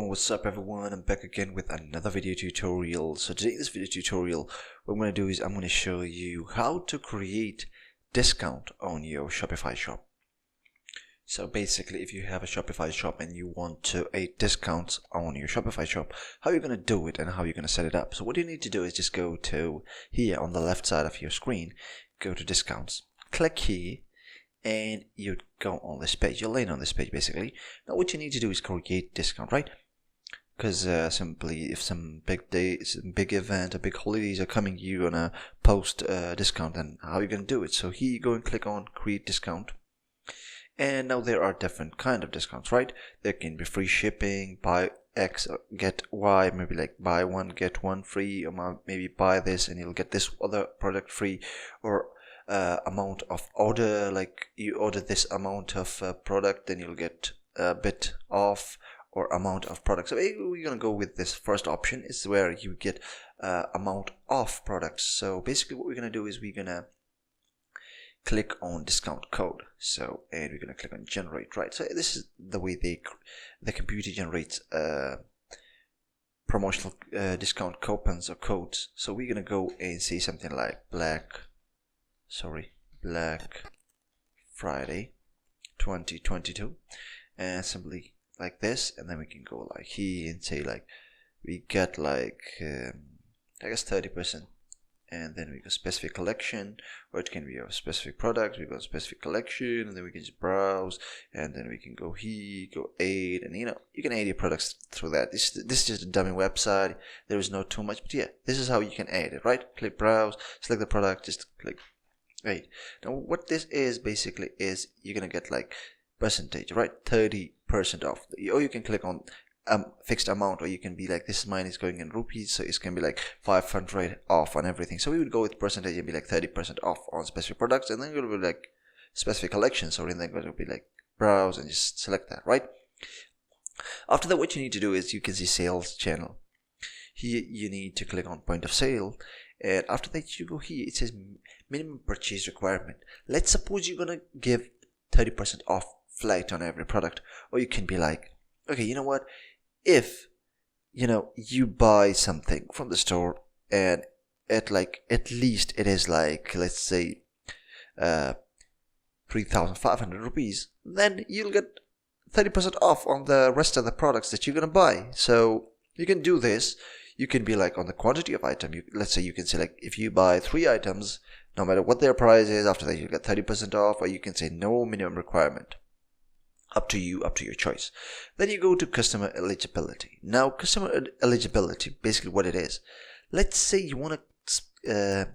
what's up everyone, I'm back again with another video tutorial. So today in this video tutorial, what I'm going to do is I'm going to show you how to create discount on your Shopify shop. So basically, if you have a Shopify shop and you want to add discounts on your Shopify shop, how you're going to do it and how you're going to set it up. So what you need to do is just go to here on the left side of your screen, go to discounts, click here, and you go on this page. You'll land on this page basically. Now what you need to do is create discount, right? Because simply if some big day, some big event or big holidays are coming, you're gonna post discount. And how are you gonna do it? So here you go and click on create discount. And now there are different kind of discounts, right? There can be free shipping, buy X get Y, maybe like buy one get one free, or maybe buy this and you'll get this other product free, or amount of order, like you order this amount of product, then you'll get a bit off, or amount of product. So we're gonna go with this first option, is where you get amount of products. So basically what we're gonna do is we're gonna click on discount code. So and we're gonna click on generate, right? So this is the way the computer generates promotional discount coupons or codes. So we're gonna go and say something like Black Friday 2022, and simply like this, and then we can go like here and say like we get like I guess 30%, and then we go specific collection, or it can be a specific product. We go specific collection, and then we can just browse, and then we can go here, go add, and you can add your products through that. This is just a dummy website. There is no too much, but yeah, this is how you can add it, right? Click browse, select the product, just click. Right, now what this is basically is you're gonna get like percentage, right? 30% off, or you can click on fixed amount, or you can be like, this mine is going in rupees, so it's gonna be like 500 off on everything. So we would go with percentage and be like 30% off on specific products, and then it will be like specific collections, so then it will be like browse and just select that, right? After that, what you need to do is you can see sales channel. Here you need to click on point of sale, and after that you go here, it says minimum purchase requirement. Let's suppose you're gonna give 30% off flat on every product, or you can be like, okay, you know what, if you buy something from the store and at least it is like, let's say 3,500 rupees, then you'll get 30% off on the rest of the products that you're gonna buy. So you can do this. You can be like on the quantity of item. Let's say you can say like, if you buy 3 items, no matter what their price is, after that you get 30% off, or you can say no minimum requirement. Up to you, up to your choice. Then you go to customer eligibility. Now customer eligibility, basically what it is, let's say you want to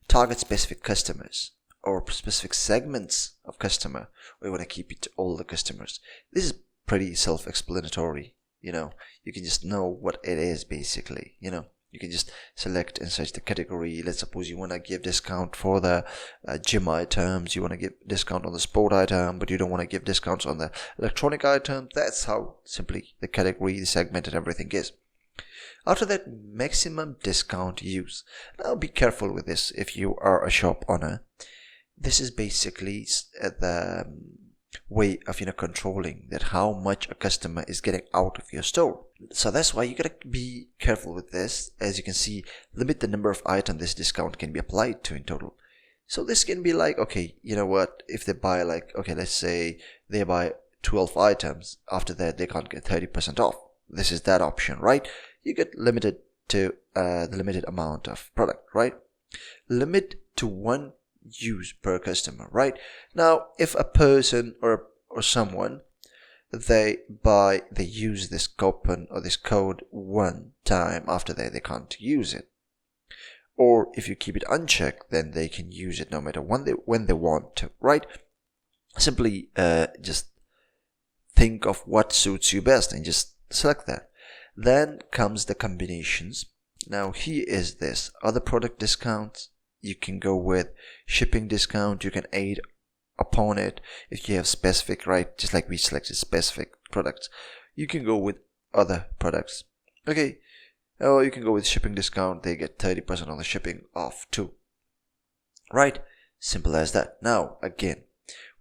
target specific customers or specific segments of customer, or you want to keep it to all the customers. This is pretty self-explanatory. You can just know what it is basically. You can just select and search the category. Let's suppose you want to give discount for the gym items, you want to give discount on the sport item, but you don't want to give discounts on the electronic item. That's how simply the category, the segment, and everything is. After that, maximum discount use. Now be careful with this if you are a shop owner. This is basically the way of controlling that how much a customer is getting out of your store. So that's why you gotta be careful with this. As you can see, limit the number of items this discount can be applied to in total. So this can be like, okay, you know what, if they buy like, okay, let's say they buy 12 items, after that they can't get 30% off. This is that option, right? You get limited to the limited amount of product, right? Limit to 1 use per customer, right? Now if a person or someone, they use this coupon or this code 1 time, after that they can't use it. Or if you keep it unchecked, then they can use it no matter when they want to, right? Simply just think of what suits you best and just select that. Then comes the combinations. Now here is this other product discounts. You can go with shipping discount. You can add upon it if you have specific, right? Just like we selected specific products, you can go with other products. Okay, or you can go with shipping discount. They get 30% on the shipping off too, right? Simple as that. Now again,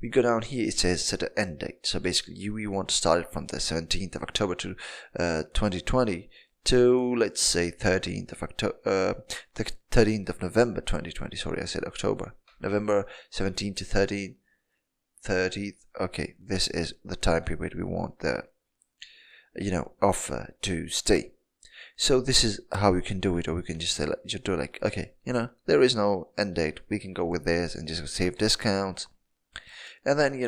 we go down here, it says set an end date. So basically you want to start it from the 17th of October to 2020 to, let's say, 13th of October, the 13th of November 2020. Sorry, I said October. November 17th to 30th. Okay, this is the time period we want the offer to stay. So this is how we can do it, or we can just say, okay, there is no end date. We can go with this and just save discounts. And then,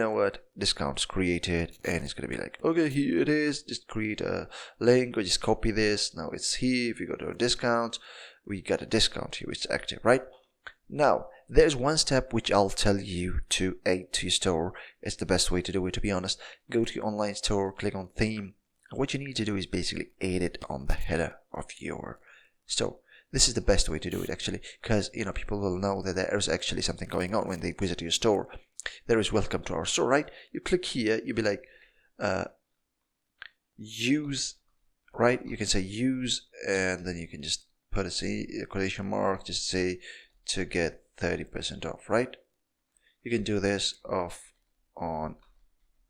discounts created, and it's going to be like, okay, here it is. Just create a link or just copy this. Now it's here. If you go to a discount, we got a discount here. It's active, right? Now, there's one step which I'll tell you to add to your store. It's the best way to do it, to be honest. Go to your online store, click on theme. What you need to do is basically add it on the header of your store. This is the best way to do it, actually, because people will know that there is actually something going on when they visit your store. There is welcome to our store, right? You click here, you'll be like use, right? You can say use, and then you can just put a quotation mark, just say to get 30% off, right? You can do this off on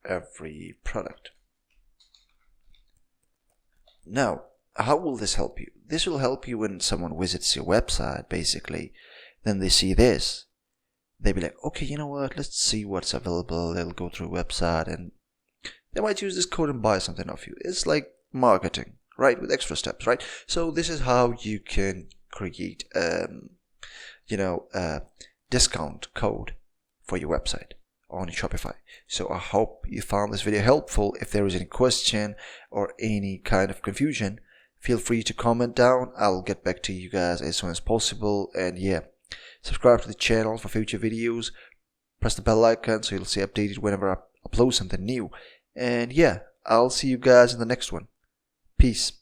every product. Now, how will this help you? This will help you when someone visits your website, basically. Then they see this. They'll be like, okay, you know what? Let's see what's available. They'll go through a website and they might use this code and buy something off you. It's like marketing, right? With extra steps, right? So this is how you can create, a discount code for your website on Shopify. So I hope you found this video helpful. If there is any question or any kind of confusion, feel free to comment down. I'll get back to you guys as soon as possible. And yeah, subscribe to the channel for future videos. Press the bell icon so you'll stay updated whenever I upload something new. And yeah, I'll see you guys in the next one. Peace.